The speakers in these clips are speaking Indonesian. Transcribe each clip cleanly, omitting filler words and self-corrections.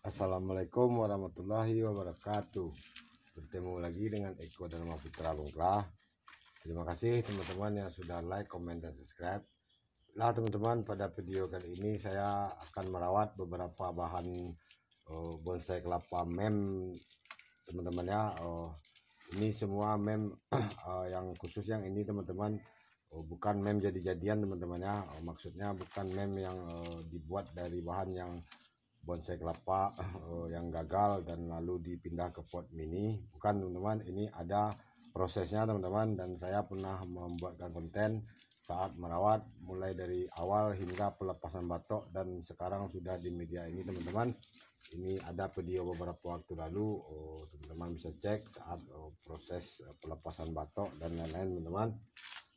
Assalamualaikum warahmatullahi wabarakatuh. Bertemu lagi dengan Eko dan Nama Putra Bongklah. Terima kasih teman-teman yang sudah like, komen, dan subscribe. Nah teman-teman, pada video kali ini saya akan merawat beberapa bahan bonsai kelapa mem teman-teman ya. Ini semua mem yang khusus yang ini teman-teman, bukan mem jadi-jadian teman-teman ya. Maksudnya bukan mem yang dibuat dari bahan yang bonsai kelapa yang gagal dan lalu dipindah ke pot mini, bukan teman-teman. Ini ada prosesnya teman-teman, dan saya pernah membuatkan konten saat merawat mulai dari awal hingga pelepasan batok, dan sekarang sudah di media ini teman-teman. Ini ada video beberapa waktu lalu, teman-teman bisa cek saat proses pelepasan batok dan lain-lain teman-teman.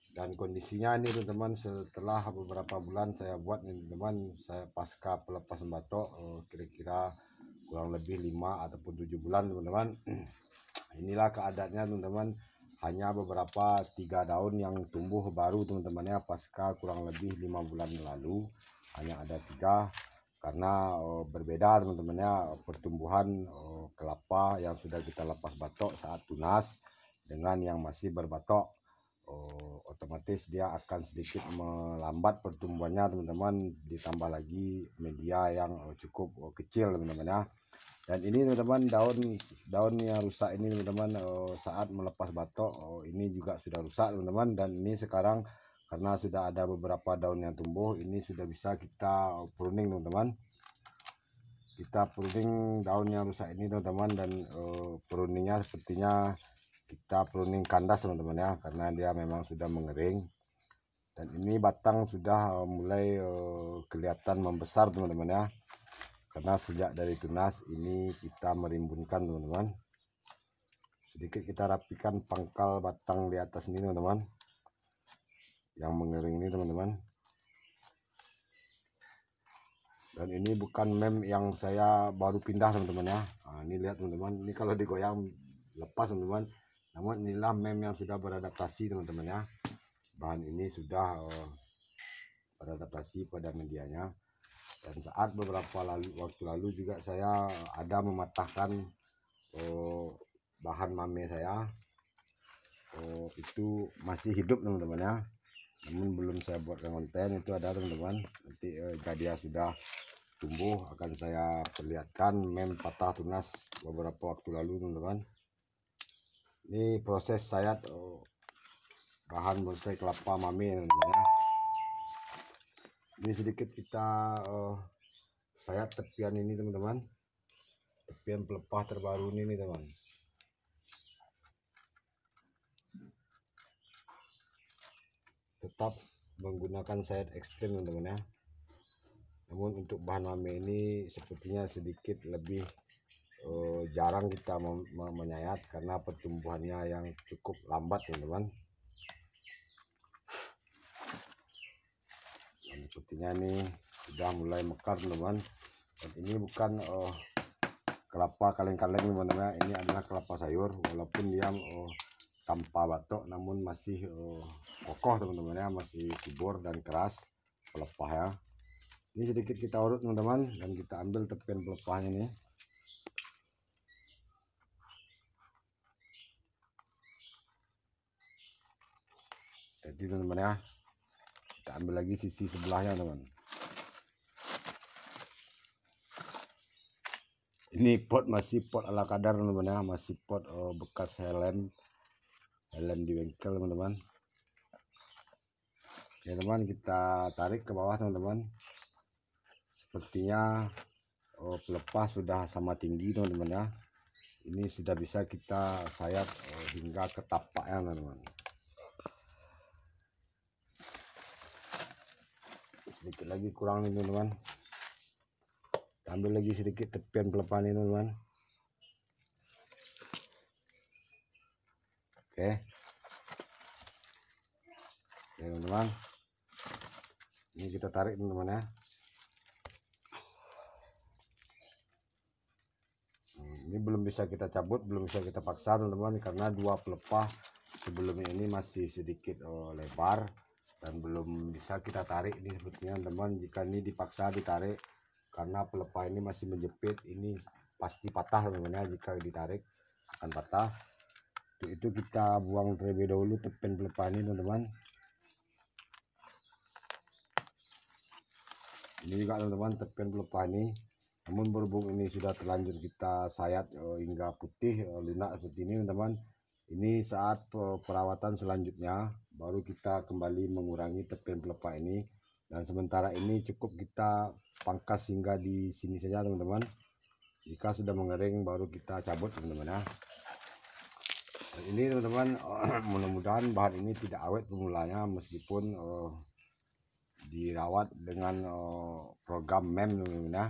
Dan kondisinya ini teman-teman, setelah beberapa bulan saya buat nih teman-teman, saya pasca pelepasan batok kira-kira kurang lebih 5 ataupun 7 bulan teman-teman. Inilah keadaannya teman-teman, hanya beberapa 3 daun yang tumbuh baru teman-teman ya, pasca kurang lebih 5 bulan lalu hanya ada 3, karena berbeda teman-teman ya pertumbuhan kelapa yang sudah kita lepas batok saat tunas dengan yang masih berbatok. Otomatis dia akan sedikit melambat pertumbuhannya teman-teman, ditambah lagi media yang cukup kecil teman-teman ya. Dan ini teman-teman, daunnya rusak ini teman-teman, saat melepas batok ini juga sudah rusak teman-teman. Dan ini sekarang karena sudah ada beberapa daun yang tumbuh, ini sudah bisa kita pruning teman-teman. Kita pruning daun yang rusak ini teman-teman, dan pruningnya sepertinya kita pruning kandas teman-teman ya, karena dia memang sudah mengering. Dan ini batang sudah mulai kelihatan membesar teman-teman ya, karena sejak dari tunas ini kita merimbunkan teman-teman. Sedikit kita rapikan pangkal batang di atas ini teman-teman, yang mengering ini teman-teman. Dan ini bukan mem yang saya baru pindah teman-teman ya. Nah, ini lihat teman-teman, ini kalau digoyang lepas teman-teman. Namun inilah mem yang sudah beradaptasi teman-teman ya. Bahan ini sudah beradaptasi pada medianya. Dan saat beberapa waktu lalu juga saya ada mematahkan bahan mame saya, itu masih hidup teman-teman ya, namun belum saya buatkan konten. Itu ada teman-teman, nanti jika dia sudah tumbuh akan saya perlihatkan mem patah tunas beberapa waktu lalu teman-teman. Ini proses sayat bahan bonsai kelapa mame teman-teman ya. Ini sedikit kita sayat tepian ini teman-teman, tepian pelepah terbaru ini teman. Tetap menggunakan sayat ekstrim teman-teman ya. Namun untuk bahan mame ini sepertinya sedikit lebih jarang kita menyayat karena pertumbuhannya yang cukup lambat teman-teman. Dan sepertinya ini sudah mulai mekar teman-teman. Dan ini bukan kelapa kaleng-kaleng teman-teman, ini adalah kelapa sayur. Walaupun dia tanpa batok namun masih kokoh teman-teman ya, masih subur dan keras pelepah ya. Ini sedikit kita urut teman-teman, dan kita ambil tepian pelepahnya ini. Jadi teman-teman ya, kita ambil lagi sisi sebelahnya teman. Ini pot masih pot ala kadar teman-teman ya, masih pot bekas helm di bengkel teman-teman. Oke teman, kita tarik ke bawah teman-teman. Sepertinya pelepah sudah sama tinggi teman-teman ya. Ini sudah bisa kita sayat hingga ke tapaknya teman-teman. Sedikit lagi kurang nih teman-teman, ambil lagi sedikit tepian pelepah ini teman-teman. Oke teman-teman, ini kita tarik teman-teman ya. Ini belum bisa kita cabut, belum bisa kita paksa teman-teman, karena dua pelepah sebelumnya ini masih sedikit lebar dan belum bisa kita tarik ini sepertinya teman-teman. Jika ini dipaksa ditarik karena pelepah ini masih menjepit, ini pasti patah teman-teman ya, jika ditarik akan patah. Untuk itu kita buang terlebih dahulu tepen pelepah ini teman-teman. Ini juga teman-teman tepen pelepah ini, namun berhubung ini sudah terlanjur kita sayat hingga putih lunak seperti ini teman-teman, ini saat perawatan selanjutnya baru kita kembali mengurangi tepen pelepah ini. Dan sementara ini cukup kita pangkas hingga di sini saja teman-teman. Jika sudah mengering baru kita cabut teman-teman ya. Dan ini teman-teman mudah-mudahan bahan ini tidak awet pemulanya, meskipun dirawat dengan program MEM teman-teman ya.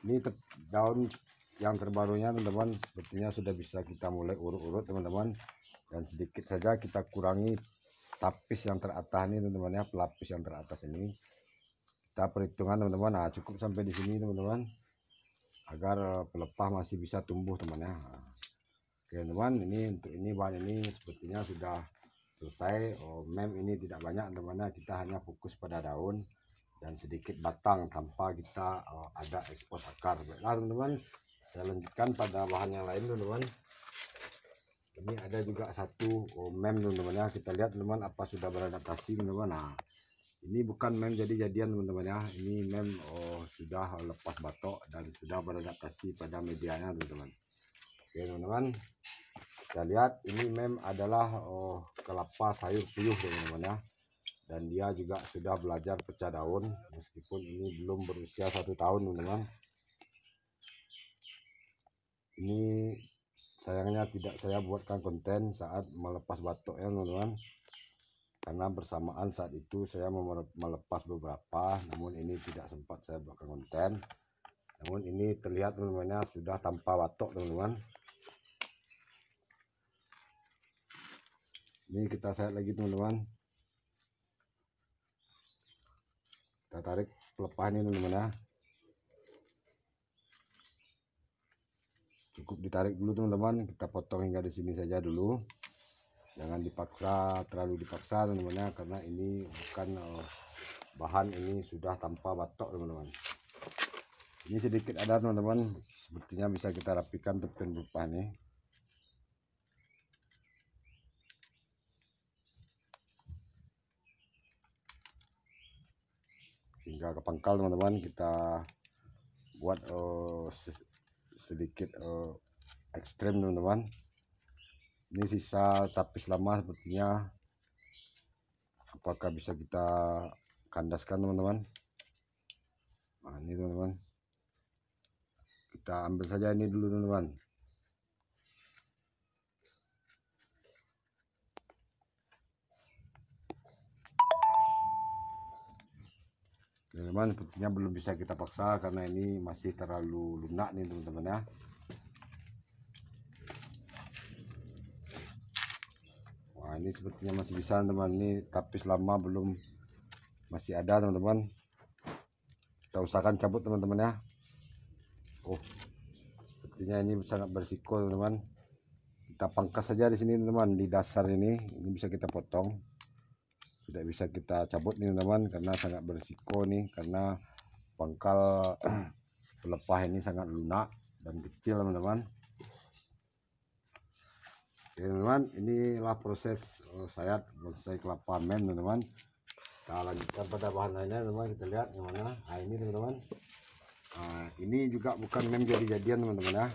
Ini daun yang terbarunya teman-teman sepertinya sudah bisa kita mulai urut-urut teman-teman, dan sedikit saja kita kurangi tapis yang teratas ini teman-teman ya, pelapis yang teratas ini kita perhitungan teman-teman. Nah, cukup sampai di sini teman-teman, agar pelepah masih bisa tumbuh teman ya. Oke teman, ini untuk ini bahan ini sepertinya sudah selesai. MEM ini tidak banyak teman-teman, kita hanya fokus pada daun dan sedikit batang tanpa kita ada ekspos akar. Baiklah teman-teman, saya lanjutkan pada bahan yang lain teman-teman. Ini ada juga satu MEM teman-teman ya, kita lihat teman-teman apa sudah beradaptasi teman-teman. Nah, ini bukan MEM jadi-jadian teman-teman ya, ini MEM sudah lepas batok dan sudah beradaptasi pada medianya teman-teman. Oke teman-teman, kita lihat ini MEM adalah kelapa sayur puyuh teman-teman ya, dan dia juga sudah belajar pecah daun meskipun ini belum berusia 1 tahun teman-teman. Ini sayangnya tidak saya buatkan konten saat melepas batok ya teman-teman, karena bersamaan saat itu saya melepas beberapa, namun ini tidak sempat saya buatkan konten. Namun ini terlihat teman-teman sudah tanpa batok teman-teman. Ini kita sayat lagi teman-teman, kita tarik pelepah ini teman-teman ya. Cukup ditarik dulu teman-teman, kita potong hingga di sini saja dulu, jangan dipaksa, terlalu dipaksa teman-teman ya, karena ini bukan bahan, ini sudah tanpa batok teman-teman. Ini sedikit ada teman-teman, sepertinya bisa kita rapikan tepen pelepah ini. Hingga ke pangkal teman-teman, kita buat sedikit ekstrem teman-teman. Ini sisa tapis lama sepertinya, apakah bisa kita kandaskan teman-teman. Nah ini teman-teman, kita ambil saja ini dulu teman-teman. Teman-teman, sepertinya belum bisa kita paksa karena ini masih terlalu lunak nih teman-teman ya. Wah ini sepertinya masih bisa teman-teman, ini tapis lama belum, masih ada teman-teman. Kita usahakan cabut teman-teman ya. Oh sepertinya ini sangat berisiko teman-teman. Kita pangkas saja di sini teman-teman, di dasar ini bisa kita potong, tidak bisa kita cabut nih teman-teman karena sangat berisiko nih, karena pangkal pelepah ini sangat lunak dan kecil teman-teman. Oke teman-teman, inilah proses sayat bonsai kelapa MEM teman-teman. Kita lanjutkan pada bahan lainnya teman-teman, kita lihat yang mana. Nah ini teman-teman, nah, ini juga bukan MEM jadi-jadian teman-teman ya,